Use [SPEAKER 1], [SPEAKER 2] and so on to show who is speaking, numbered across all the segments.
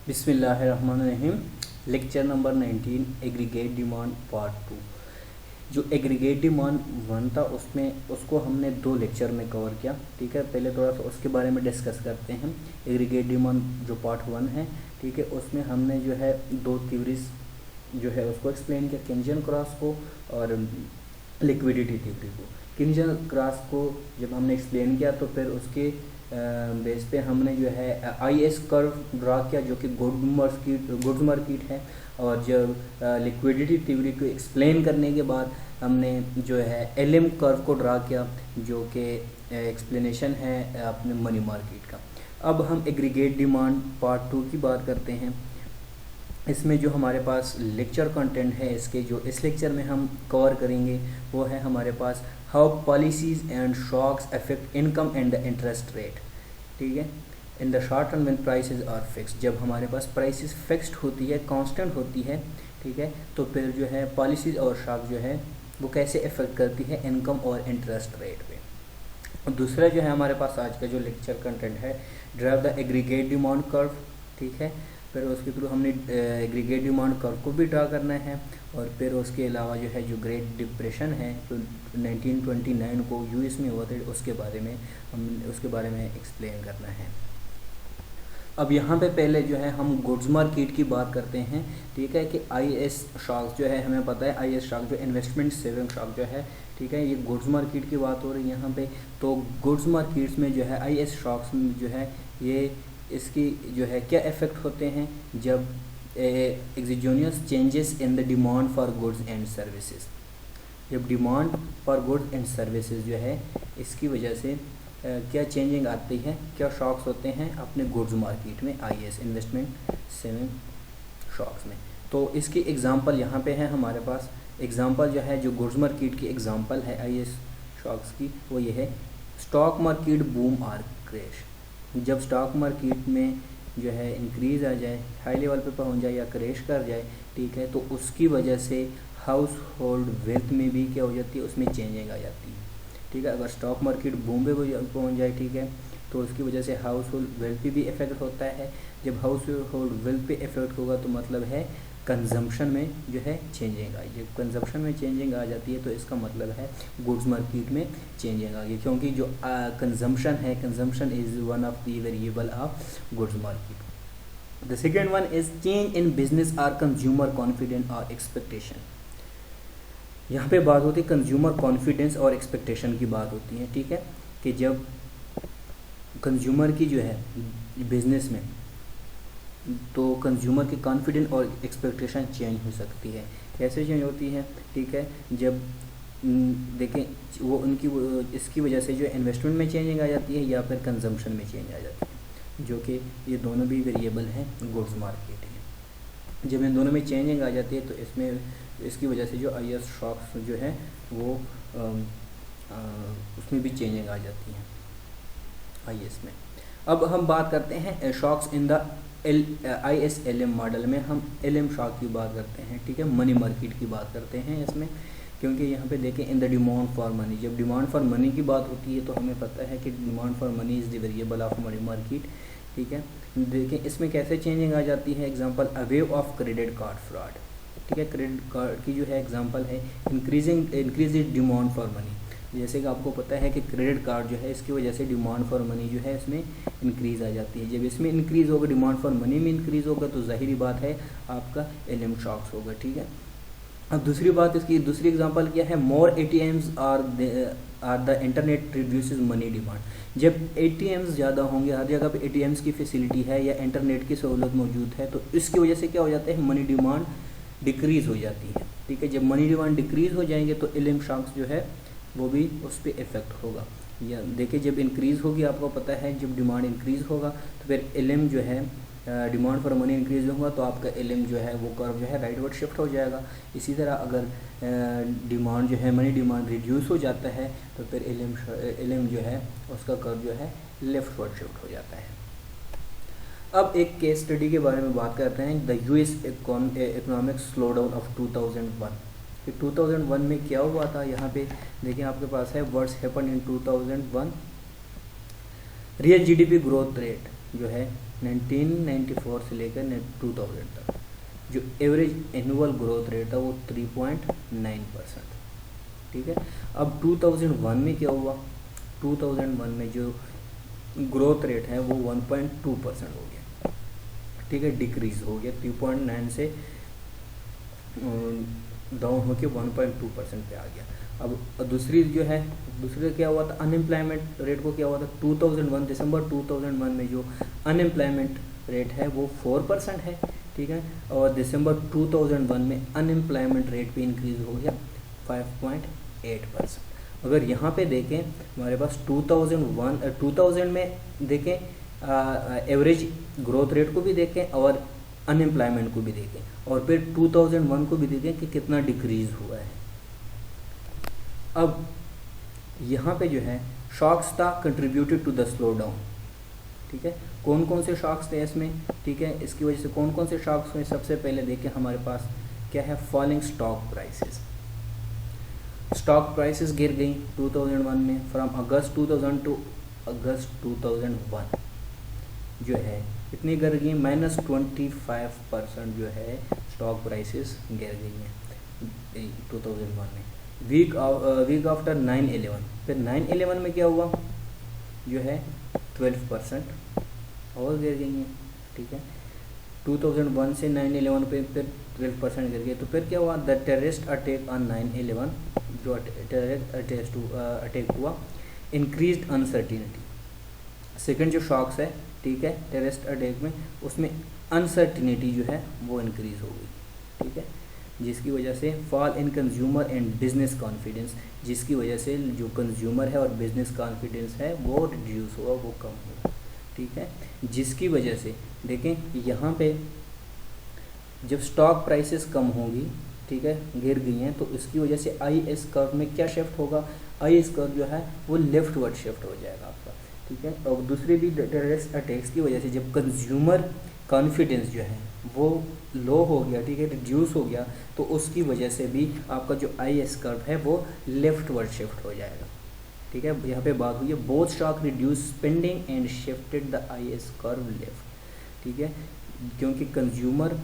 [SPEAKER 1] बिस्मिल्लाहिर्रहमानिर्रहीम। Lecture number 19 aggregate demand part 2। जो aggregate demand 1 था उसको हमने 2 लेक्चर में कवर किया। ठीक है, पहले थोड़ा सा उसके बारे में डिस्कस करते हैं। एग्रीगेट डिमांड जो पार्ट 1 है, ठीक है, उसमें हमने जो है 2 थ्योरीज जो है उसको एक्सप्लेन किया, किन्जन क्रॉस को और लिक्विडिटी थ्योरी को। किन्जन क्रॉस को जब हमने एक्सप्लेन किया तो फिर उसके बेस पे हमने जो है IS कर्व ड्रा किया जो कि गुड्स मार्केट है। और जब लिक्विडिटी थ्योरी को एक्सप्लेन करने के बाद हमने जो है LM कर्व को ड्रा किया जो कि एक्सप्लेनेशन है अपने मनी मार्केट का। अब हम एग्रीगेट डिमांड पार्ट 2 की बात करते हैं। इसमें जो हमारे पास लेक्चर कंटेंट है इसके जो इस लेक्चर में हम कवर करेंगे वो है हमारे पास how policies and shocks affect income and the interest rate. ठीक है, in the short term when prices are fixed, जब हमारे पास प्राइसेस फिक्स्ड होती है, कांस्टेंट होती है, ठीक है, तो फिर जो है पॉलिसीज और शॉक जो है वो कैसे अफेक्ट करती है इनकम और इंटरेस्ट रेट पे। और दूसरा जो है हमारे पास आज का जो लेक्चर कंटेंट है drive the aggregate demand curve. ठीक है, फिर उसके थ्रू हमने एग्रीगेट डिमांड कर्व को भी ड्रा करना है। और फिर उसके अलावा जो है जो ग्रेट डिप्रेशन है जो 1929 को US में हुआ था उसके बारे में एक्सप्लेन करना है। अब यहाँ पे पहले जो है हम गुड्स मार्केट की बात करते हैं। ठीक है, कि IS शॉक जो है हमें पता है IS शॉक जो इन्वेस्टमेंट सेविंग शॉक जो है, ठीक है, ये गुड्स मार्केट की बात हो रही है यहाँ पे। तो गुड्स मार्केट्स में जो है IS शॉक्स में जो है ये इसकी जो है क्या इफ़ेक्ट होते हैं जब exogenous changes in the demand for goods and services. जब demand for goods and services जो है इसकी वजह से क्या चेंजिंग आती है, क्या शॉक्स होते हैं अपने गुड्स मार्केट में IS इन्वेस्टमेंट सेविंग शॉक्स में। तो इसकी एग्जांपल यहाँ पे है हमारे पास। एग्जांपल जो है जो गुड्स मार्केट की एग्जांपल है IS शॉक्स की वो ये है स्टॉक मार्केट बूम और क्रैश। जब स्टॉक मार्केट में जो है इंक्रीज़ आ जाए, हाई लेवल पे पहुंच जाए या क्रैश कर जाए, ठीक है, तो उसकी वजह से हाउस होल्ड वेल्थ में भी क्या हो जाती है, उसमें चेंजिंग आ जाती है। ठीक है, अगर स्टॉक मार्केट बूम पे पहुंच जाए, ठीक है, तो उसकी वजह से हाउस होल्ड वेल्थ पे भी इफेक्ट होता है। जब हाउस होल्ड वेल्थ पे इफेक्ट होगा तो मतलब है कंजम्पशन में जो है चेंजिंग आई। जब कंजम्पशन में चेंजिंग आ जाती है तो इसका मतलब है गुड्स मार्केट में चेंजिंग आ गई, क्योंकि जो कंजम्पशन है, consumption is one of the variable of goods market. The second one is change in business और कंज्यूमर कॉन्फिडेंस और एक्सपेक्टेशन। यहाँ पे बात होती है कंज्यूमर कॉन्फिडेंस और एक्सपेक्टेशन की बात होती है। ठीक है, कि जब कंज्यूमर की जो है बिजनेस में तो कंज्यूमर की कॉन्फिडेंस और एक्सपेक्टेशन चेंज हो सकती है। कैसे चेंज होती है, ठीक है, जब देखें वो इसकी वजह से जो इन्वेस्टमेंट में चेंजिंग आ जाती है या फिर कंजम्पशन में चेंज आ जाती है, जो कि ये दोनों भी वेरिएबल हैं गुड्स मार्केट में। जब इन दोनों में चेंजिंग आ जाती है तो इसकी वजह से जो IS शॉक्स जो है वो उसमें भी चेंजिंग आ जाती है IS में। अब हम बात करते हैं shocks in the IS LM model में। हम LM शॉक की बात करते हैं, ठीक है, मनी मार्केट की बात करते हैं इसमें, क्योंकि यहाँ पे देखें इन द डिमांड फॉर मनी। जब डिमांड फॉर मनी की बात होती है तो हमें पता है कि demand for money is the variable of money market. ठीक है, देखें इसमें कैसे चेंजिंग आ जाती है। Example a wave of credit card fraud. ठीक है, क्रेडिट कार्ड की जो है एग्जांपल है इंक्रीज डिमांड फॉर मनी। जैसे कि आपको पता है कि क्रेडिट कार्ड जो है इसकी वजह से डिमांड फॉर मनी जो है इसमें इंक्रीज़ आ जाती है। जब इसमें इंक्रीज़ होगा, डिमांड फॉर मनी में इंक्रीज़ होगा तो ज़ाहिरी बात है आपका LM शॉक्स होगा। ठीक है, अब दूसरी बात इसकी दूसरी एग्जांपल क्या है, more ATMs are the internet reduces money demand. जब ATMs ज़्यादा होंगे, हर जगह पे ATMs की फैसिलिटी है या इंटरनेट की सहूलत मौजूद है, तो इसकी वजह से क्या हो जाता है, मनी डिमांड डिक्रीज़ हो जाती है। ठीक है, जब मनी डिमांड डिक्रीज़ हो जाएंगे तो LM शॉक्स जो है वो भी उस पर इफ़ेक्ट होगा। या देखिए जब इंक्रीज़ होगी, आपको पता है जब डिमांड इंक्रीज़ होगा तो फिर LM जो है डिमांड फॉर मनी इंक्रीज होगा तो आपका LM जो है वो कर्व जो है राइटवर्ड शिफ्ट हो जाएगा। इसी तरह अगर डिमांड जो है मनी डिमांड रिड्यूस हो जाता है तो फिर LM जो है उसका कर्व जो है लेफ्टवर्ड शिफ्ट हो जाता है। अब एक केस स्टडी के बारे में बात करते हैं, the US economic slowdown of 2001। कि 2001 में क्या हुआ था। यहाँ पे देखिए आपके पास है what's happen in 2001। Real GDP growth rate जो है 1994 से लेकर 2000 तक जो एवरेज एनुअल ग्रोथ रेट था वो 3.9%। ठीक है, अब 2001 में क्या हुआ, 2001 में जो ग्रोथ रेट है वो 1.2% हो गया। ठीक है, डिक्रीज हो गया, 3.9 से डाउन होकर 1.2% पे आ गया। अब दूसरी जो है, दूसरे क्या हुआ था, अनएम्प्लॉयमेंट रेट को क्या हुआ था, 2001 दिसंबर 2001 में जो अनएम्प्लॉयमेंट रेट है वो 4% है। ठीक है, और दिसंबर 2001 में अनएम्प्लॉयमेंट रेट भी इंक्रीज हो गया 5.8%। अगर यहाँ पे देखें हमारे पास 2000 में देखें एवरेज ग्रोथ रेट को भी देखें और अनएम्प्लॉयमेंट को भी देखें और फिर 2001 को भी देखें कि कितना डिक्रीज हुआ है। अब यहाँ पे जो है शॉक्स था contributed to the slowdown. ठीक है, कौन कौन से शॉक्स थे इसमें, ठीक है, इसकी वजह से कौन कौन से शॉक्स हुए, सबसे पहले देखें हमारे पास क्या है, falling stock prices. Stock prices गिर गई 2001 में, फ्रॉम अगस्त 2000 टू अगस्त 2001 जो है कितनी गिर गई, -25% जो है स्टॉक प्राइसेस गिर गई हैं 2001 में। वीक आफ्टर 9/11, फिर 9/11 में क्या हुआ, जो है 12% और गिर गई हैं। ठीक है, 2001 से 9/11 पे फिर 12% गिर गए। तो फिर क्या हुआ, द टेररिस्ट अटैक ऑन 9/11 जो टेररिस्ट अटैक हुआ, इंक्रीज्ड अनसर्टिनिटी। सेकंड जो शॉक्स है, ठीक है, टेररिस्ट अटैक में उसमें अनसर्टिनिटी जो है वो इंक्रीज हो गई। ठीक है, जिसकी वजह से fall in consumer and business confidence, जिसकी वजह से जो कंज्यूमर है और बिजनेस कॉन्फिडेंस है वो रिड्यूस हुआ, वो कम हुआ। ठीक है, जिसकी वजह से देखें यहाँ पे जब स्टॉक प्राइसेस कम होगी, ठीक है, गिर गई हैं, तो इसकी वजह से IS कर्व में क्या शिफ्ट होगा, IS कर्व जो है वो लेफ्टवर्ड शिफ्ट हो जाएगा आपका। ठीक है, और दूसरी भी टेररिस्ट अटैक्स की वजह से जब कंज्यूमर कॉन्फिडेंस जो है वो लो हो गया, ठीक है, रिड्यूस हो गया, तो उसकी वजह से भी आपका जो IS कर्व है वो लेफ्टवर्ड शिफ्ट हो जाएगा। ठीक है, यहाँ पे बात हुई है both stock reduce spending and shifted the IS curve left. ठीक है, क्योंकि कंज्यूमर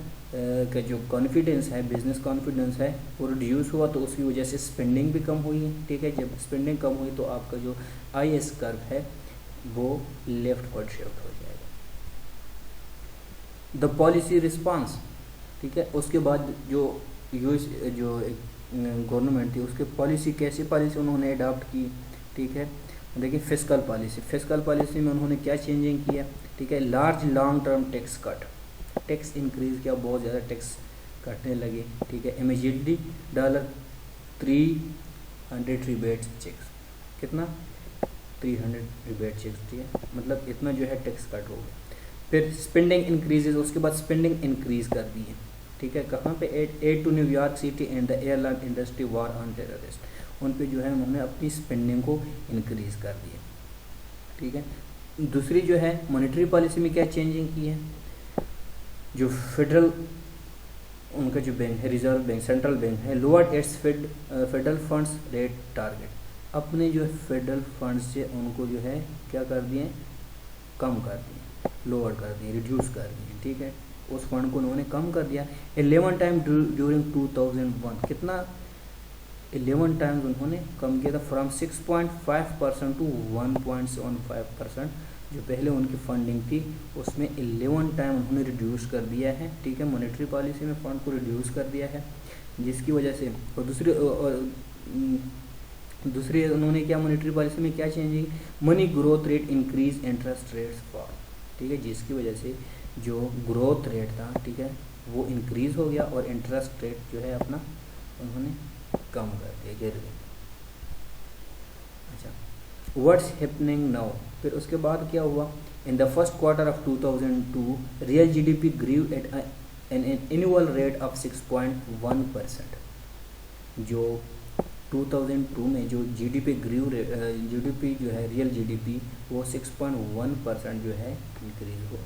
[SPEAKER 1] का जो कॉन्फिडेंस है, बिजनेस कॉन्फिडेंस है, वो रिड्यूस हुआ, तो उसकी वजह से स्पेंडिंग भी कम हुई है। ठीक है, जब स्पेंडिंग कम हुई तो आपका जो IS कर्व है वो लेफ्टवर्ड शिफ्ट हो जाएगा। द पॉलिसी रिस्पांस, ठीक है, उसके बाद जो यूएस जो गवर्नमेंट थी उसके पॉलिसी, कैसी पॉलिसी उन्होंने अडॉप्ट की। ठीक है, देखिए फिस्कल पॉलिसी, फिस्कल पॉलिसी में उन्होंने क्या चेंजिंग किया। ठीक है, large long term tax cut, tax increase किया, बहुत ज़्यादा टैक्स कटने लगे। ठीक है, इमीडिएटली $300 रिबेट चेक्स, कितना 300 रिबेट चेक्स दिए, मतलब इतना जो है टैक्स कट हो गया। फिर स्पेंडिंग इंक्रीजेज, उसके बाद स्पेंडिंग इंक्रीज कर दी है। ठीक है, कहाँ पे, aid to New York city and the airline industry war on terrorist, उन पे जो है उन्होंने अपनी स्पेंडिंग को इंक्रीज कर दिया। ठीक है, दूसरी जो है मॉनेटरी पॉलिसी में क्या चेंजिंग की है, जो फेडरल उनका जो बैंक है, रिजर्व बैंक, सेंट्रल बैंक है, lower it's federal funds rate target, अपने जो फेडरल फंड से उनको जो है क्या कर दिए, कम कर दिए, लोअर कर दिए, रिड्यूस कर दिए। ठीक है, उस फंड को उन्होंने कम कर दिया 11 टाइम ड्यूरिंग 2001, कितना 11 टाइम्स उन्होंने कम किया था, फ्रॉम 6.5% टू 1.75%। जो पहले उनकी फंडिंग थी उसमें 11 टाइम उन्होंने रिड्यूस कर दिया है। ठीक है, मॉनेटरी पॉलिसी में फंड को रिड्यूस कर दिया है, जिसकी वजह से, और दूसरी उन्होंने क्या मॉनेटरी पॉलिसी में क्या changing, money growth rate increase, interest rates fall. ठीक है, जिसकी वजह से जो ग्रोथ रेट था, ठीक है, वो इंक्रीज हो गया और इंटरेस्ट रेट जो है अपना उन्होंने कम कर दिया, गिर गया। अच्छा, व्हाट्स हैपनिंग नाउ, फिर उसके बाद क्या हुआ, in the first quarter of 2002 real GDP grew at an annual rate of 6.1%। जो 2002 में जो GDP ग्रीव, GDP जो है रियल GDP वो 6.1% जो है इंक्रीज हुआ,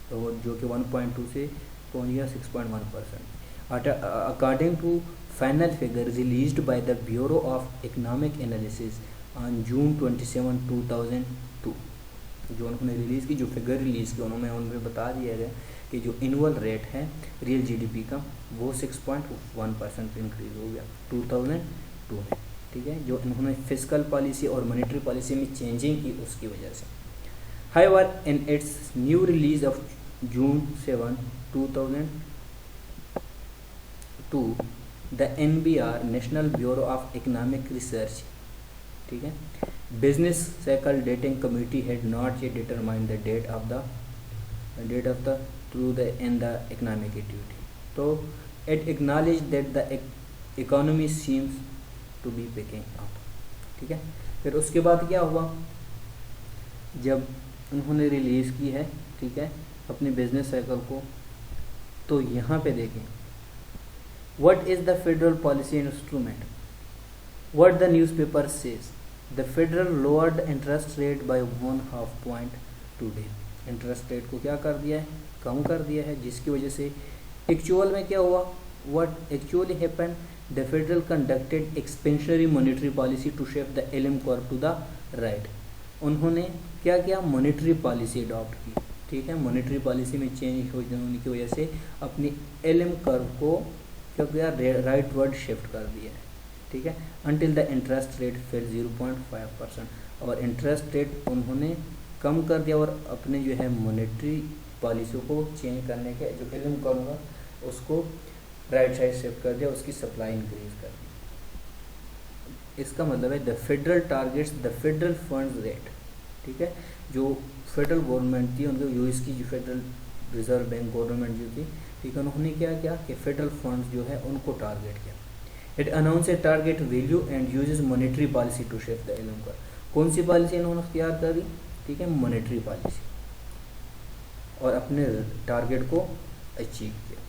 [SPEAKER 1] तो जो कि 1.2 से पहुँच गया 6.1%। According to final figure released by the Bureau of Economic Analysis on June 27, 2002, जो उन्होंने रिलीज़ की, जो फिगर रिलीज़ की उन्होंने उनमें बता दिया गया कि जो एनुअल रेट है रियल जीडीपी का वो 6.1% इंक्रीज़ हो गया 2002 में, ठीक है, जो इन्होंने फिजिकल पॉलिसी और मॉनेटरी पॉलिसी में चेंजिंग की उसकी वजह से। However in its new release of June 7, 2002 the NBR National Bureau of Economic Research, ठीक है, business cycle dating committee had not yet determined the date of the trough the in the economic activity, तो it acknowledge that the economy seems to be picking up, ठीक है। फिर उसके बाद क्या हुआ, जब उन्होंने रिलीज़ की है, ठीक है, अपनी बिजनेस साइकिल को, तो यहाँ पे देखें what is the federal policy instrument, what the newspaper says, the federal lowered interest rate by 1/2 point today, interest rate को क्या कर दिया है, कम कर दिया है, जिसकी वजह से एक्चुअल में क्या हुआ, what actually happened, the federal conducted expansionary monetary policy to shape the LM curve to the right, उन्होंने क्या किया, मॉनेटरी पॉलिसी अडॉप्ट की, ठीक है, मॉनेटरी पॉलिसी में चेंज होने की वजह से अपनी एलएम कर्व को क्या किया, राइट वर्ड शिफ्ट कर दिया है, ठीक है, अंटिल द इंटरेस्ट रेट फिर 0.5%, और इंटरेस्ट रेट उन्होंने कम कर दिया और अपने जो है मॉनेटरी पॉलिसी को चेंज करने के जो एलएम कर्व है उसको राइट साइड शिफ्ट कर दिया, उसकी सप्लाई इंक्रीज कर दी। इसका मतलब है the federal targets the federal funds rate, ठीक है, जो फेडरल गवर्नमेंट थी उनको यूएस की जो फेडरल रिजर्व बैंक गवर्नमेंट जो थी, ठीक है, उन्होंने क्या किया कि फेडरल फंड्स जो है उनको टारगेट किया। It announce a target value and uses monetary policy to shape the LM curve, कौन सी पॉलिसी इन्होंने इख्तियार करी, ठीक है, मॉनेटरी पॉलिसी, और अपने टारगेट को अचीव किया।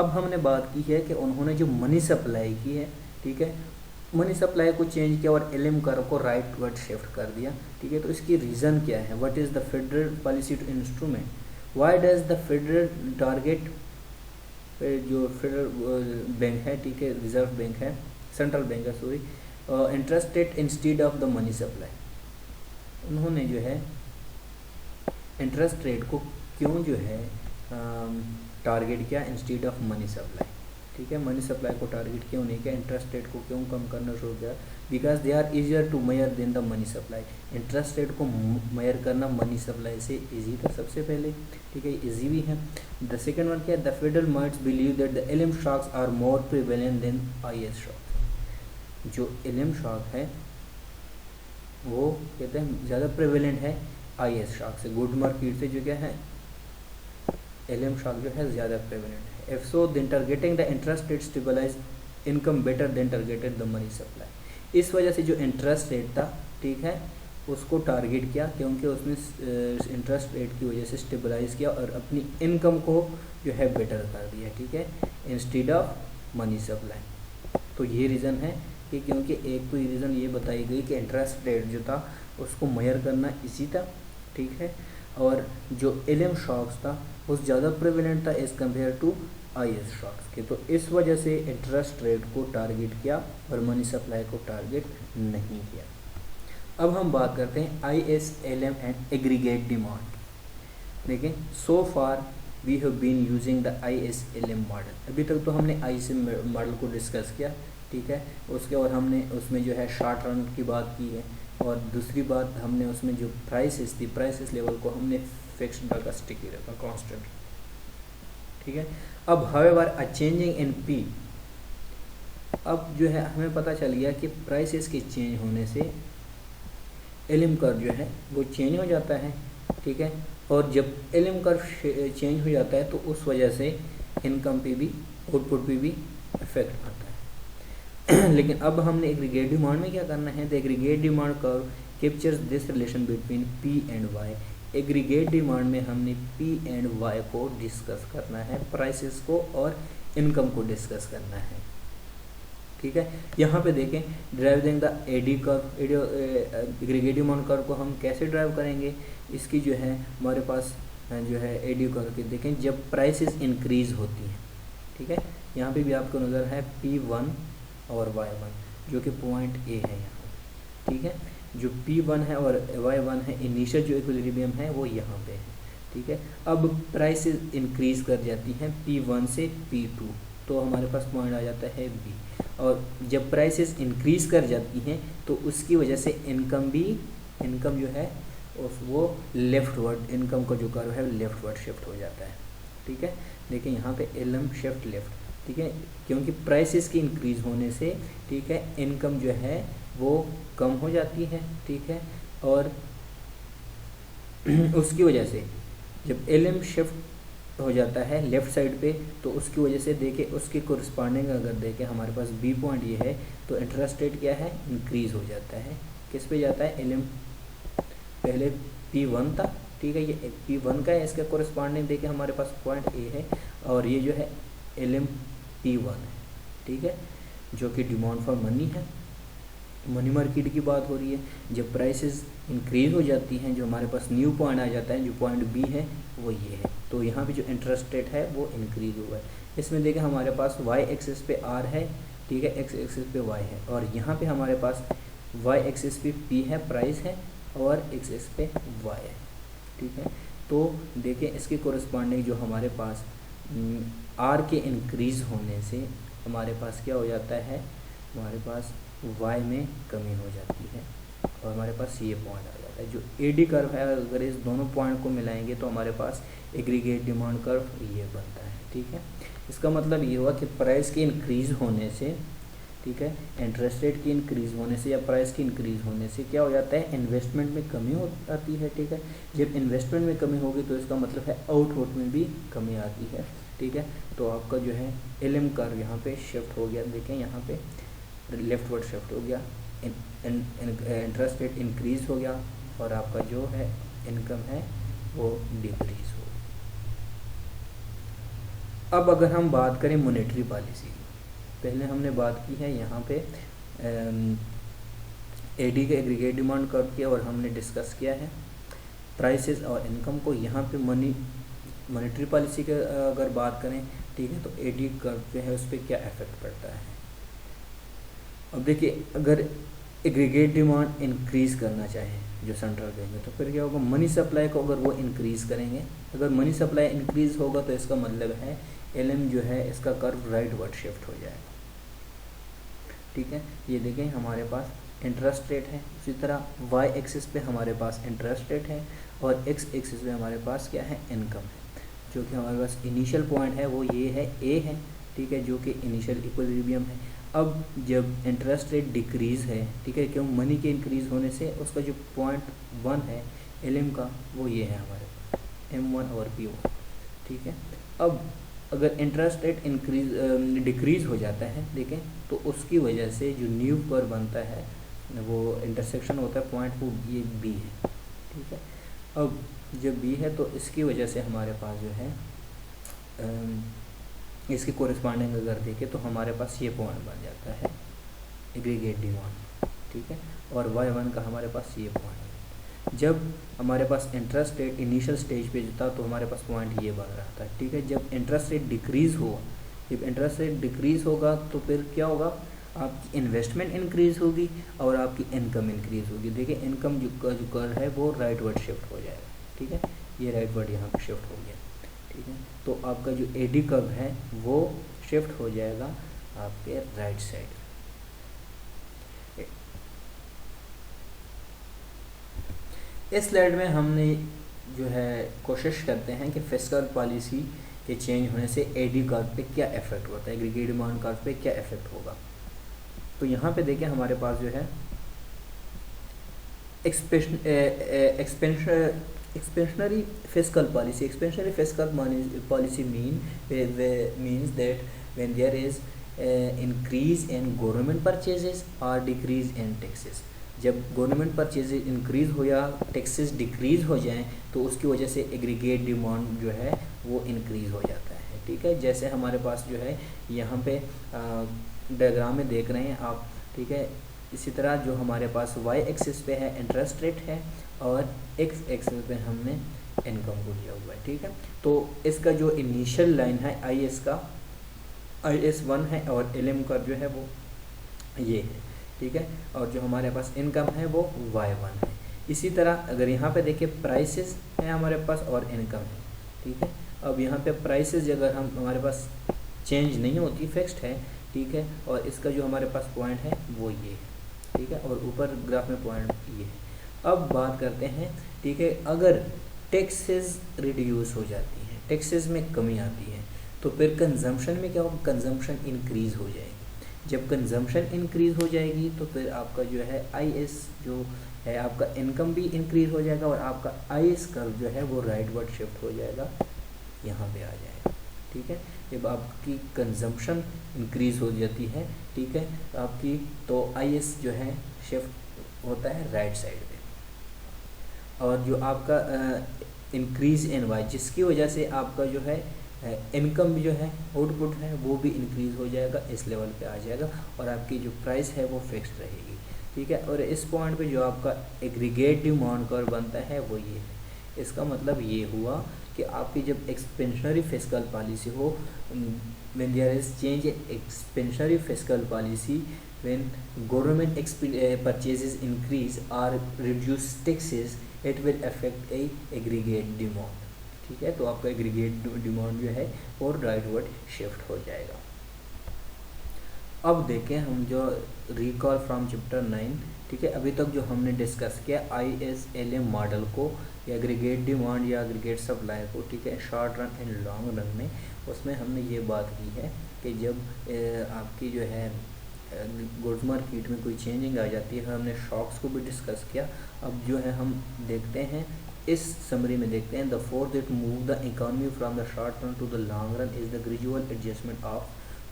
[SPEAKER 1] अब हमने बात की है कि उन्होंने जो मनी सप्लाई की है, ठीक है, मनी सप्लाई को चेंज किया और एलएम कर्व को राइट वर्ड शिफ्ट कर दिया, ठीक है, तो इसकी रीज़न क्या है, what is the federal policy to instrument, why does the federal target, जो फेडरल बैंक है, ठीक है, रिजर्व बैंक है, सेंट्रल बैंक है, sorry, interest rate instead of the money supply, उन्होंने जो है इंटरेस्ट रेट को क्यों जो है टारगेट किया इंस्टीड ऑफ मनी सप्लाई, ठीक है, मनी सप्लाई को टारगेट क्यों नहीं किया, इंटरेस्ट रेट को क्यों कम करना शुरू किया, because they are easier to measure than the money supply, interest rate को मेयर करना मनी सप्लाई से इजी था सबसे पहले, ठीक है, इजी भी है। द सेकेंड वन क्या है, the federal might believe that the LM shocks are more prevalent than IS shock, जो एलएम शॉक है वो कहते हैं ज़्यादा प्रिवेलेंट है आईएस शॉक से, गुड मार्केट से जो क्या है एलएम शॉक जो है ज़्यादा प्रिवेलेंट है। If so then targeting the interest rate stabilize income better than targeted the money supply, इस वजह से जो इंटरेस्ट रेट था, ठीक है, उसको टारगेट किया क्योंकि उसने इंटरेस्ट रेट की वजह से स्टेबलाइज किया और अपनी इनकम को जो है बेटर कर दिया, ठीक है, इंस्टीड ऑफ मनी सप्लाई। तो ये रीज़न है कि क्योंकि एक तो रीज़न ये बताई गई कि इंटरेस्ट रेट जो था उसको मेयर करना इजी था, ठीक है, और जो एलएम शॉक्स था वो ज़्यादा प्रेवेलेंट था as compare to IS shocks के, तो इस वजह से इंटरेस्ट रेट को टारगेट किया और मनी सप्लाई को टारगेट नहीं किया। अब हम बात करते हैं ISLM एंड एग्रीगेट डिमांड। देखें, so far we have been using the ISLM model, अभी तक तो हमने ISLM मॉडल को डिस्कस किया, ठीक है, उसके और हमने उसमें जो है शॉर्ट रन की बात की है, और दूसरी बात हमने उसमें जो प्राइसेस थी, प्राइसेस लेवल को हमने फिक्स्ड रखा, स्टिकी रखा, कांस्टेंट, ठीक है। अब however a changing in P, अब जो है हमें पता चल गया कि प्राइसेस के चेंज होने से एलएम कर्व जो है वो चेंज हो जाता है, ठीक है, और जब एलएम कर्व चेंज हो जाता है तो उस वजह से इनकम पे भी, आउटपुट पे भी इफेक्ट आता है। लेकिन अब हमने एग्रीगेट डिमांड में क्या करना है, the aggregate demand curve captures this relation between P and Y, aggregate demand में हमने P एंड Y को डिस्कस करना है, प्राइसेस को और इनकम को डिस्कस करना है, ठीक है। यहाँ पे देखें, driving the AD curve, aggregate demand curve को हम कैसे ड्राइव करेंगे, इसकी जो है हमारे पास जो है एडी कर्व की देखें जब प्राइसेस इंक्रीज होती हैं, ठीक है, यहाँ पे भी आपको नज़र है P1 और Y1 जो कि पॉइंट A है यहाँ, ठीक है। जो P1 है और Y1 है, इनिशियल जो इक्विलिब्रियम है वो यहाँ पे है, ठीक है। अब प्राइसेस इंक्रीज कर जाती हैं P1 से P2, तो हमारे पास पॉइंट आ जाता है B। और जब प्राइसेस इंक्रीज कर जाती हैं तो उसकी वजह से इनकम जो है वो लेफ्टवर्ड, इनकम का जो कर्व है लेफ्टवर्ड शिफ्ट हो जाता है, ठीक है। देखिए यहाँ पे LM शिफ्ट लेफ्ट, ठीक है, क्योंकि प्राइसेस की इंक्रीज होने से, ठीक है, इनकम जो है वो कम हो जाती है, ठीक है। और उसकी वजह से जब LM शिफ्ट हो जाता है लेफ़्ट साइड पे, तो उसकी वजह से देखिए उसके कोरिस्पॉन्डिंग अगर देखें हमारे पास B पॉइंट ये है, तो इंटरेस्ट रेट क्या है, इंक्रीज़ हो जाता है। किस पे जाता है, LM पहले P1 था, ठीक है, ये P1 का है, इसका कोरिस्पॉन्डिंग देखिए हमारे पास पॉइंट A है, और ये जो है LM P1 है, ठीक है, जो कि डिमांड फॉर मनी है, मनी मार्केट की बात हो रही है। जब प्राइसेस इंक्रीज हो जाती हैं, जो हमारे पास न्यू पॉइंट आ जाता है, जो पॉइंट B है वो ये है, तो यहाँ पे जो इंटरेस्ट रेट है वो इंक्रीज हुआ है। इसमें देखिए हमारे पास Y एक्सिस पे R है, ठीक है, X एक्सिस पे Y है, और यहाँ पे हमारे पास Y एक्सिस पे P है, प्राइस है, और X एक्सिस पे Y है, ठीक है। तो देखिए इसके कोरिस्पॉन्डिंग जो हमारे पास R के इंक्रीज होने से हमारे पास क्या हो जाता है, हमारे पास Y में कमी हो जाती है, और हमारे पास ये पॉइंट आ जाता है जो AD कर्व है। अगर इस दोनों पॉइंट को मिलाएंगे तो हमारे पास एग्रीगेट डिमांड कर्व ये बनता है, ठीक है। इसका मतलब ये हुआ कि प्राइस के इंक्रीज होने से, ठीक है, इंटरेस्ट रेट की इंक्रीज होने से या प्राइस की इंक्रीज होने से क्या हो जाता है, इन्वेस्टमेंट में कमी हो आती है, ठीक है। जब इन्वेस्टमेंट में कमी होगी तो इसका मतलब है आउटपुट में भी कमी आती है, ठीक है। तो आपका जो है LM कर्व यहाँ पे शिफ्ट हो गया, देखें यहाँ पे लेफ्टवर्ड शिफ्ट हो गया, इंटरेस्ट रेट इंक्रीज हो गया, और आपका जो है इनकम है वो डिक्रीज हो। अब अगर हम बात करें मॉनेटरी पॉलिसी, पहले हमने बात की है यहाँ पे AD के एग्रीगेट डिमांड कर्व किया, और हमने डिस्कस किया है प्राइसेस और इनकम को। यहाँ पे मॉनेटरी पॉलिसी के अगर बात करें, ठीक है, तो AD कर्व जो है उस पर क्या इफेक्ट पड़ता है। अब देखिए अगर एग्रीगेट डिमांड इंक्रीज़ करना चाहे जो सेंट्रल बैंक है, तो फिर क्या होगा, मनी सप्लाई को अगर वो इंक्रीज़ करेंगे, अगर मनी सप्लाई इंक्रीज़ होगा तो इसका मतलब है LM जो है इसका कर्व राइटवर्ड शिफ्ट हो जाएगा, ठीक है। ये देखें हमारे पास इंटरेस्ट रेट है, उसी तरह Y एक्सिस पे हमारे पास इंटरेस्ट रेट है, और X एक्सिस पे हमारे पास क्या है, इनकम है, जो कि हमारे पास इनिशियल पॉइंट है वो ये है, A है, ठीक है, जो कि इनिशियल इक्विलिब्रियम है। अब जब इंटरेस्ट रेट डिक्रीज़ है, ठीक है, क्यों, मनी के इंक्रीज़ होने से उसका जो पॉइंट 1 है LM का वो ये है हमारे पास M1 और P1, ठीक है। अब अगर इंटरेस्ट रेट डिक्रीज़ हो जाता है, देखें, तो उसकी वजह से जो न्यू कर्व बनता है वो इंटरसेक्शन होता है पॉइंट, वो ये B है, ठीक है। अब जब B है तो इसकी वजह से हमारे पास जो है इसकी कोरिस्पॉन्डिंग अगर देखें तो हमारे पास ये पॉइंट बन जाता है एग्रीगेट डिमांड, ठीक है, और Y1 का हमारे पास ये पॉइंट है। जब हमारे पास इंटरेस्ट रेट इनिशियल स्टेज पे था तो हमारे पास पॉइंट ये बन रहा था, ठीक है। जब इंटरेस्ट रेट डिक्रीज़ हो, जब इंटरेस्ट रेट डिक्रीज़ होगा तो फिर क्या होगा, आपकी इन्वेस्टमेंट इंक्रीज़ होगी और आपकी इनकम इंक्रीज़ होगी। देखिए इनकम जो कर्व है वो राइटवर्ड शिफ्ट हो जाएगा, ठीक है, ये राइटवर्ड यहाँ पर शिफ्ट हो गया, ठीक है। तो आपका जो AD कर्व है वो शिफ्ट हो जाएगा आपके राइट साइड। इस स्लाइड में हमने जो है कोशिश करते हैं कि फिस्कल पॉलिसी के चेंज होने से AD कर्व पे क्या इफेक्ट होता है, एग्रीगेट डिमांड कर्व पे क्या इफेक्ट होगा। तो यहाँ पे देखिए हमारे पास जो है expansionary fiscal policy. Expansionary fiscal policy means that when there is increase in government purchases or decrease in taxes. जब गवर्नमेंट परचेजेज इंक्रीज़ हो या टैक्सेस डिक्रीज़ हो जाएं तो उसकी वजह से एग्रीगेट डिमांड जो है वो इंक्रीज़ हो जाता है, ठीक है। जैसे हमारे पास जो है यहाँ पे डायग्राम में देख रहे हैं आप, ठीक है। इसी तरह जो हमारे पास Y एक्सिस पे है इंटरेस्ट रेट है, और X एक्सिस पे हमने इनकम को लिया हुआ है, ठीक है। तो इसका जो इनिशियल लाइन है IS1 है, और LM का जो है वो ये है, ठीक है, और जो हमारे पास इनकम है वो Y1 है। इसी तरह अगर यहाँ पे देखिए प्राइसेस है हमारे पास और इनकम है, ठीक है। अब यहाँ पे प्राइसेस अगर हम हमारे पास चेंज नहीं होती, फिक्स्ड है, ठीक है, और इसका जो हमारे पास पॉइंट है वो ये है, ठीक है, और ऊपर ग्राफ में पॉइंट ये है। अब बात करते हैं, ठीक है, अगर टैक्सेस रिड्यूस हो जाती हैं, टैक्सेस में कमी आती है, तो फिर कंजम्पशन में क्या होगा, कंजम्पशन इंक्रीज़ हो जाएगी। जब कंजम्पशन इंक्रीज़ हो जाएगी तो फिर आपका जो है IS जो है आपका इनकम भी इंक्रीज़ हो जाएगा और आपका IS कर्व जो है वो राइटवर्ड शिफ्ट हो जाएगा, यहाँ पे आ जाएगा, ठीक है। जब आपकी कंजम्पशन इंक्रीज़ हो जाती है, ठीक है, आपकी तो IS जो है शिफ्ट होता है राइट साइड पे, और जो आपका इंक्रीज़ इन वाई जिसकी वजह से आपका जो है इनकम जो है आउटपुट है वो भी इंक्रीज़ हो जाएगा, इस लेवल पे आ जाएगा, और आपकी जो प्राइस है वो फिक्स्ड रहेगी, ठीक है। और इस पॉइंट पे जो आपका एग्रीगेट डिमांड कर्व बनता है वो ये है। इसका मतलब ये हुआ कि आपकी जब एक्सपेंशनरी फिस्कल पॉलिसी हो, when there is change expansionary fiscal policy, when government purchases increase और reduce taxes, it will affect a aggregate demand, ठीक है। तो आपका एग्रीगेट डिमांड जो है और राइटवर्ड शिफ्ट हो जाएगा। अब देखें हम जो रिकॉल फ्रॉम चैप्टर 9, ठीक है, अभी तक जो हमने डिस्कस किया ISLM मॉडल को, या एग्रीगेट डिमांड या एग्रीगेट सप्लाई को, ठीक है, short run and long run में, उसमें हमने ये बात की है कि जब आपकी जो है गुड्स मार्केट में कोई चेंजिंग आ जाती है, हमने शॉक्स को भी डिस्कस किया। अब जो है हम देखते हैं इस समरी में, देखते हैं the force that move the economy from the short run to the long run is the gradual adjustment of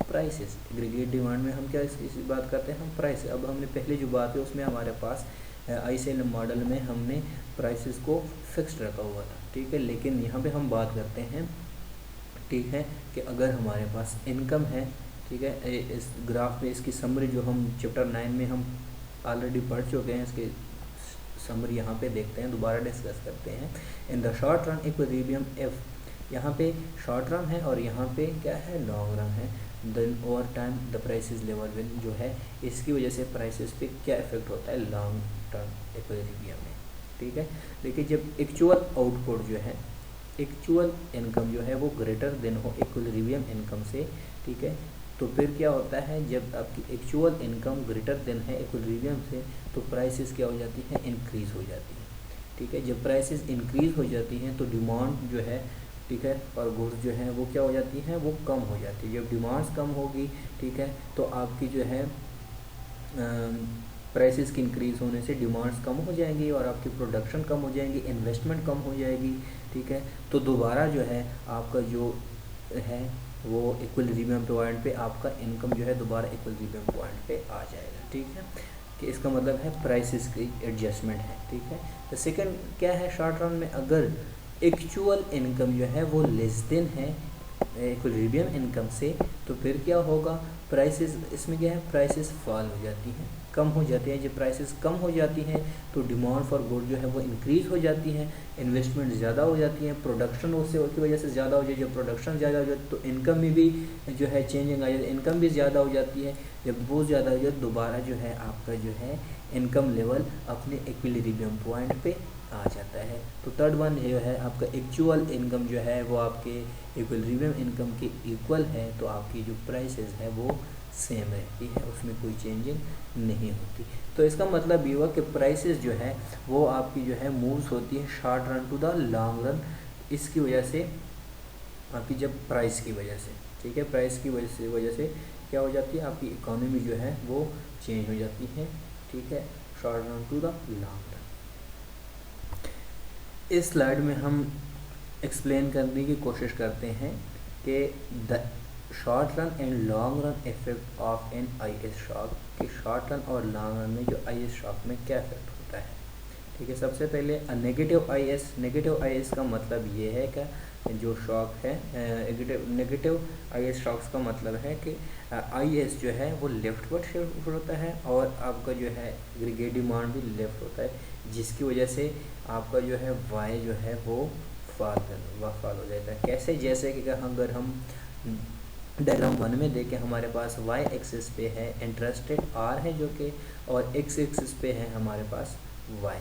[SPEAKER 1] prices. Aggregate demand में हम क्या इसी बात करते हैं, हम प्राइस। अब हमने पहले जो बात है उसमें हमारे पास ISLM मॉडल में हमने प्राइसेस को फिक्स्ड रखा हुआ था, ठीक है, लेकिन यहाँ पे हम बात करते हैं, ठीक है, कि अगर हमारे पास इनकम है, ठीक है, इस ग्राफ में इसकी समरी जो हम चैप्टर 9 में हम ऑलरेडी पढ़ चुके हैं, इसके समरी यहाँ पे देखते हैं, दोबारा डिस्कस करते हैं। इन the short run equilibrium F, यहाँ पे शॉर्ट रन है और यहाँ पे क्या है, लॉन्ग रन है। Then over time the prices level will जो है, इसकी वजह से प्राइसेस पे क्या इफेक्ट होता है लॉन्ग टर्म इक्विलिब्रियम में, ठीक है। देखिए जब एक्चुअल आउटपुट जो है, एक्चुअल इनकम जो है वो ग्रेटर देन हो इक्विलिब्रियम इनकम से, ठीक है, तो फिर क्या होता है, जब आपकी एक्चुअल इनकम ग्रेटर देन है इक्विलिब्रियम से, तो प्राइसेस क्या हो जाती है, इंक्रीज़ हो जाती है, ठीक है। जब प्राइसेस इंक्रीज़ हो जाती हैं तो डिमांड जो है, ठीक है, और गुड्स जो है वो क्या हो जाती हैं, वो कम हो जाती है। जब डिमांड्स कम होगी, ठीक है, तो आपकी जो है प्राइसेस की इंक्रीज़ होने से डिमांड्स कम हो जाएंगी और आपकी प्रोडक्शन कम हो जाएंगी, इन्वेस्टमेंट कम हो जाएगी, ठीक है। तो दोबारा जो है आपका जो है वो इक्विलिब्रियम पॉइंट पे आपका इनकम जो है दोबारा इक्विलिब्रियम पॉइंट पे आ जाएगा, ठीक है, कि इसका मतलब है प्राइसेस की एडजस्टमेंट है, ठीक है। तो सेकंड क्या है, शॉर्ट रन में अगर एक्चुअल इनकम जो है वो लेस देन है इक्विलिब्रियम इनकम से, तो फिर क्या होगा, प्राइसेस, इसमें क्या है, प्राइसेस फॉल हो जाती हैं, कम हो जाती हैं। जब प्राइसेस कम हो जाती हैं तो डिमांड फॉर गुड जो है वो इंक्रीज़ हो जाती है, इन्वेस्टमेंट ज़्यादा हो जाती है, प्रोडक्शन उससे की वजह से ज़्यादा हो जाती है। जब प्रोडक्शन ज़्यादा हो जाती है तो इनकम में भी जो है चेंजिंग आ जाती है, इनकम भी ज़्यादा हो जाती है। जब वो ज़्यादा हो जाए दोबारा जो है आपका जो है इनकम लेवल अपने इक्विलिब्रियम पॉइंट पे आ जाता है। तो थर्ड वन जो है आपका एक्चुअल इनकम जो है वो आपके इक्विलिब्रियम इनकम के इक्वल है, तो आपकी जो प्राइसेस है वो सेम रहती है, उसमें कोई चेंजिंग नहीं होती। तो इसका मतलब ये हुआ कि प्राइसेस जो है वो आपकी जो है मूव्स होती है short run to the long run, इसकी वजह से आपकी जब प्राइस की वजह से, ठीक है, प्राइस की वजह से क्या हो जाती है, आपकी इकोनॉमी जो है वो चेंज हो जाती है, ठीक है, short run to the long run. इस स्लाइड में हम एक्सप्लेन करने की कोशिश करते हैं कि the short run and long run effect of an IS शॉक, कि शॉर्ट रन और लॉन्ग रन में जो IS शॉक में क्या इफेक्ट होता है, ठीक है। सबसे पहले नेगेटिव IS, नेगेटिव IS का मतलब ये है कि जो शॉक है नेगेटिव IS शॉक्स का मतलब है कि IS जो है वो लेफ्टवर्ड शिफ्ट होता है और आपका जो है एग्रीगेट डिमांड भी लेफ्ट होता है, जिसकी वजह से आपका जो है Y जो है वो फॉल हो जाता है। कैसे, जैसे कि अगर हम डायग्राम 1 में देखें हमारे पास वाई एक्सिस पे है इंटरेस्ट रेट आर है जो कि, और एक्स एक्सिस पे है हमारे पास वाई,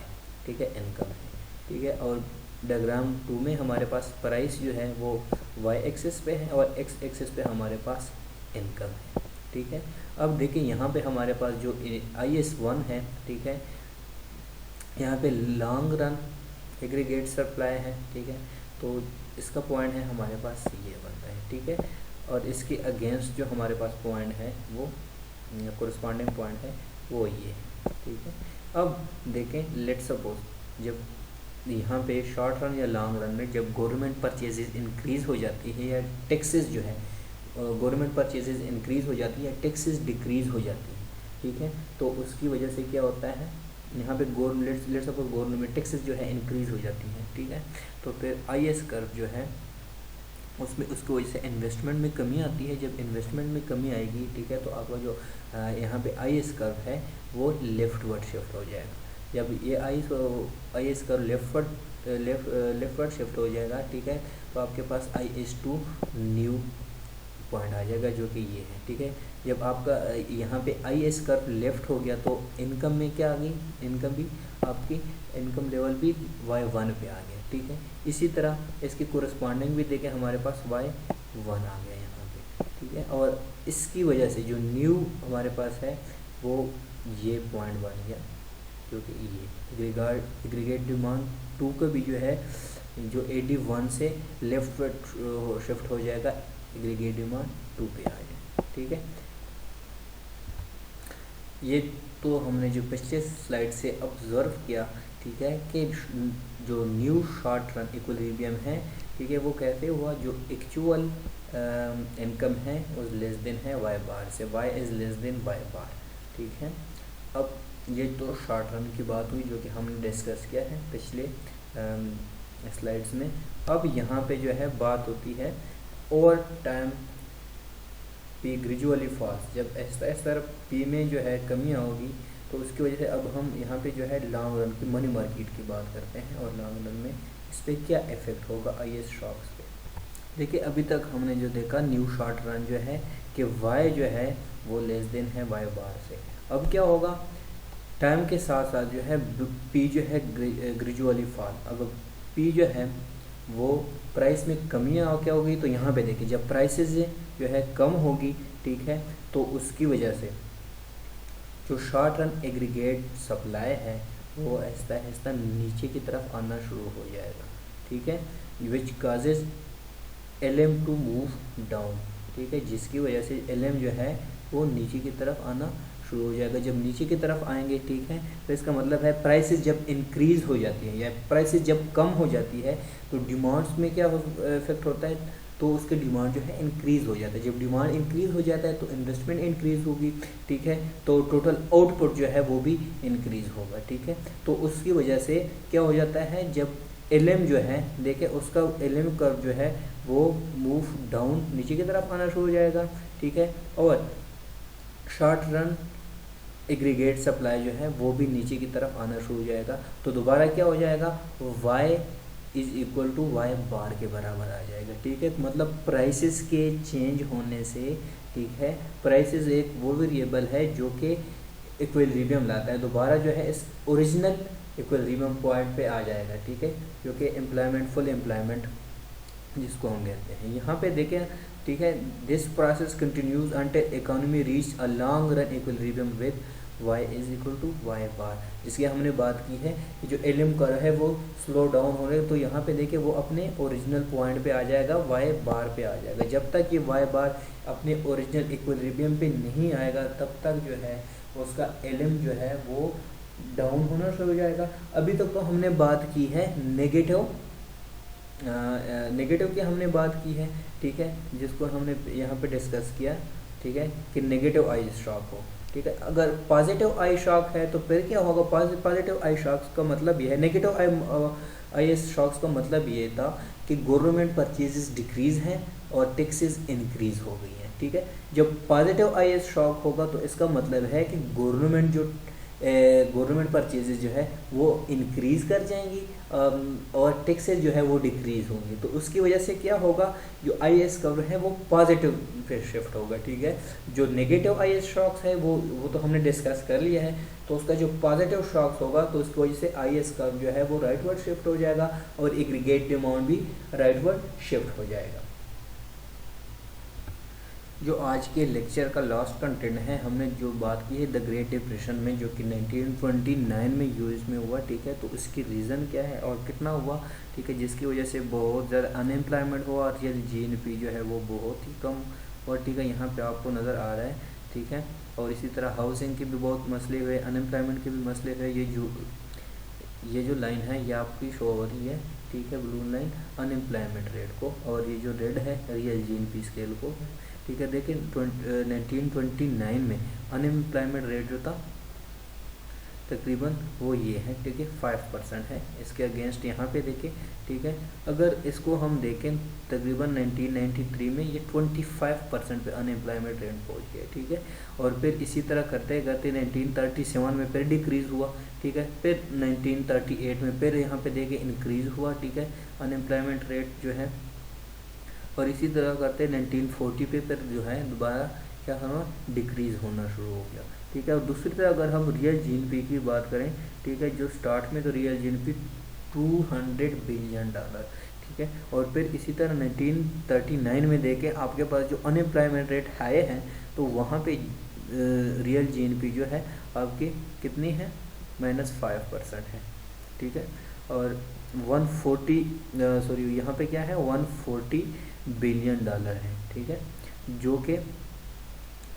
[SPEAKER 1] ठीक है, इनकम है, ठीक है। और डायग्राम 2 में हमारे पास प्राइस जो है वो वाई एक्सिस पे है और एक्स एक्सिस पे हमारे पास इनकम है, ठीक है। अब देखिए यहाँ पे हमारे पास जो IS1 है, ठीक है, यहाँ पे लॉन्ग रन एग्रीगेट सप्लाई है, ठीक है, तो इसका पॉइंट है हमारे पास ये बनता है, ठीक है। और इसके अगेंस्ट जो हमारे पास पॉइंट है वो कोरिस्पॉन्डिंग पॉइंट है वो ये है, ठीक है। अब देखें लेट सपोज जब यहाँ पे शॉर्ट रन या लॉन्ग रन में जब गवर्नमेंट परचेजेज इंक्रीज़ हो जाती है या टैक्सेस जो है गवर्नमेंट परचेजेज इंक्रीज़ हो जाती है या टैक्सेस डिक्रीज़ हो जाती है, ठीक है, तो उसकी वजह से क्या होता है यहाँ पे लेट सपोज गवर्नमेंट टैक्सेस जो है इंक्रीज़ हो जाती है, ठीक है, तो फिर IS कर्व जो है उसमें उसकी वजह से इन्वेस्टमेंट में कमी आती है। जब इन्वेस्टमेंट में कमी आएगी, ठीक है, तो आपका जो यहाँ पे IS कर्व है वो लेफ्टवर्ड शिफ्ट हो जाएगा। जब ये IS कर्व लेफ्टवर्ड शिफ्ट हो जाएगा, ठीक है, तो आपके पास IS2 न्यू पॉइंट आ जाएगा जो कि ये है, ठीक है। जब आपका यहाँ पे IS कर्व लेफ्ट हो गया तो इनकम में क्या आ गई, इनकम भी आपकी इनकम लेवल भी Y1 पे आ गया, ठीक है। इसी तरह इसकी कोरस्पॉन्डिंग भी देखें हमारे पास Y1 आ गया यहाँ पे, ठीक है। और इसकी वजह से जो न्यू हमारे पास है वो ये पॉइंट बन गया जो कि ये एग्रीगेट डिमांड 2 का भी जो है जो AD1 से लेफ्ट शिफ्ट हो जाएगा, एग्रीगेट डिमांड 2 पे आ जाए, ठीक है। ये तो हमने जो पिछले स्लाइड से ऑब्जर्व किया, ठीक है, कि जो न्यू शॉर्ट रन इक्विलिब्रियम है, ठीक है, वो कैसे हुआ, जो एक्चुअल इनकम है वो लेस देन है Y बार से, Y is less than Y बार, ठीक है। अब ये तो शॉर्ट रन की बात हुई जो कि हमने डिस्कस किया है पिछले स्लाइड्स में। अब यहाँ पे जो है बात होती है over time P gradually falls, जब इस तरह P में जो है कमियाँ होगी तो उसकी वजह से अब हम यहाँ पे जो है लॉन्ग रन की मनी मार्केट की बात करते हैं और लॉन्ग रन में इस पर क्या इफेक्ट होगा IS स्टॉक्स पे। देखिए अभी तक हमने जो देखा न्यू शॉर्ट रन जो है कि Y जो है वो लेस देन है Y बार से। अब क्या होगा, टाइम के साथ साथ जो है P जो है ग्रेजुअली फॉल, अगर P जो है वो प्राइस में कमियाँ क्या होगी, तो यहाँ पे देखिए जब प्राइसेस जो है कम होगी, ठीक है, तो उसकी वजह से जो शॉर्ट रन एग्रीगेट सप्लाई है वो आहिस्ता आहिस्ता नीचे की तरफ आना शुरू हो जाएगा, ठीक है, which causes LM to move down, ठीक है, जिसकी वजह से LM जो है वो नीचे की तरफ आना शुरू हो जाएगा। जब नीचे की तरफ आएंगे, ठीक है, तो इसका मतलब है प्राइसेस जब इंक्रीज़ हो जाती है या प्राइसेस जब कम हो जाती है तो डिमांड्स में क्या इफेक्ट होता है, तो उसके डिमांड जो है इंक्रीज़ हो जाता है। जब डिमांड इंक्रीज़ हो जाता है तो इन्वेस्टमेंट इंक्रीज़ होगी, ठीक है, तो टोटल आउटपुट जो है वो भी इंक्रीज़ होगा, ठीक है। तो उसकी वजह से क्या हो जाता है, जब LM जो है देखिए उसका LM कर्व जो है वो मूव डाउन नीचे की तरफ आना शुरू हो जाएगा, ठीक है, और शॉर्ट रन एग्रीगेट सप्लाई जो है वो भी नीचे की तरफ आना शुरू हो जाएगा। तो दोबारा क्या हो जाएगा, Y is equal to Y bar के बराबर आ जाएगा, ठीक है। मतलब प्राइसेस के चेंज होने से, ठीक है, प्राइसेस एक वो वेरिएबल है जो कि इक्विलिब्रियम लाता है, दोबारा जो है इस ओरिजिनल इक्विलिब्रियम पॉइंट पे आ जाएगा, ठीक है, जो कि एम्प्लॉयमेंट फुल एम्प्लॉयमेंट जिसको हम कहते हैं। यहाँ पे देखें, ठीक है, this process continues until economy reach a long run equilibrium with Y is equal to Y bar, जिसकी हमने बात की है कि जो LM कर्व है वो स्लो डाउन हो रहे, तो यहाँ पे देखिए वो अपने ओरिजिनल पॉइंट पे आ जाएगा, Y बार पे आ जाएगा। जब तक ये Y बार अपने ओरिजिनल इक्विलिब्रियम पे नहीं आएगा तब तक जो है उसका LM जो है वो डाउन होना शुरू हो जाएगा। अभी तक तो हमने बात की है नेगेटिव की हमने बात की है, ठीक है, जिसको हमने यहाँ पे डिस्कस किया, ठीक है, कि नेगेटिव आई शॉक हो, ठीक है। अगर पॉजिटिव आई शॉक है तो फिर क्या होगा, पॉजिटिव आई शॉक्स का मतलब ये है, नेगेटिव आई शॉक्स का मतलब ये था कि गवर्नमेंट परचेजेस डिक्रीज़ हैं और टैक्सेस इंक्रीज़ हो गई हैं, ठीक है। जब पॉजिटिव आई शॉक होगा तो इसका मतलब है कि गवर्नमेंट जो गवर्नमेंट परचेजेज जो है वो इंक्रीज़ कर जाएंगी और टैक्सेस जो है वो डिक्रीज़ होंगी। तो उसकी वजह से क्या होगा, जो IAS कर्व है वो पॉजिटिव पे शिफ्ट होगा, ठीक है। जो नेगेटिव IAS शॉक्स है वो तो हमने डिस्कस कर लिया है। तो उसका जो पॉजिटिव शॉक्स होगा तो उसकी वजह से IAS कर्व जो है वो राइटवर्ड शिफ्ट हो जाएगा और एग्रीगेट डिमांड भी राइटवर्ड शिफ्ट हो जाएगा। जो आज के लेक्चर का लास्ट कंटेंट है, हमने जो बात की है द ग्रेट डिप्रेशन में, जो कि 1929 में यूएस में हुआ, ठीक है। तो इसकी रीज़न क्या है और कितना हुआ, ठीक है, जिसकी वजह से बहुत ज़्यादा अनएम्प्लॉयमेंट हुआ, रियल GNP जो है वो बहुत ही कम और, ठीक है, यहाँ पे आपको नज़र आ रहा है, ठीक है। और इसी तरह हाउसिंग के भी बहुत मसले हुए, अनएम्प्लॉयमेंट के भी मसले हुए। ये जो लाइन है ये आपकी शो हो रही है, ठीक है, ब्लू लाइन अनएम्प्लॉयमेंट रेट को, और ये जो रेड है रियल GNP स्केल को, ठीक है। देखिए 1929 में अनएम्प्लॉयमेंट रेट जो था तकरीबन वो ये है, ठीक है, 5% है। इसके अगेंस्ट यहाँ पे देखें, ठीक है, अगर इसको हम देखें तकरीबन 1993 में ये 25% पे अनएम्प्लॉयमेंट रेट पहुँच गया, ठीक है। और फिर इसी तरह करते करते 1937 में फिर डिक्रीज़ हुआ, ठीक है। फिर 1938 में फिर यहाँ पे देखें इंक्रीज़ हुआ, ठीक है, अनएम्प्लॉयमेंट रेट जो है। और इसी तरह करते 1940 पे फिर जो है दोबारा क्या हुआ, डिक्रीज़ होना शुरू हो गया, ठीक है। और दूसरी तरह अगर हम रियल GNP की बात करें, ठीक है, जो स्टार्ट में तो रियल GNP $200 बिलियन, ठीक है। और फिर इसी तरह 1939 में देखें आपके पास जो अनएम्प्लॉयमेंट रेट हाई है तो वहाँ पे रियल GNP जो है आपकी कितनी है, -5% है, ठीक है। और 140 सॉरी यहाँ पे क्या है, $140 बिलियन है, ठीक है, जो कि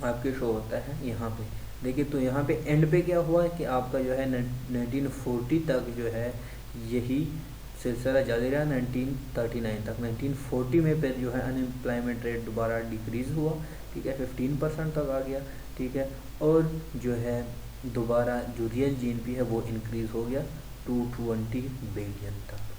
[SPEAKER 1] आपके शो होता है यहाँ पे। देखिए तो यहाँ पे एंड पे क्या हुआ है कि आपका जो है 1940 तक जो है यही सिलसिला जारी रहा, 1939 तक। 1940 में फिर जो है अनएम्प्लॉयमेंट रेट दोबारा डिक्रीज़ हुआ, ठीक है, 15% तक आ गया, ठीक है। और जो है दोबारा जो रियल GNP है वो इंक्रीज़ हो गया 220 बिलियन तक।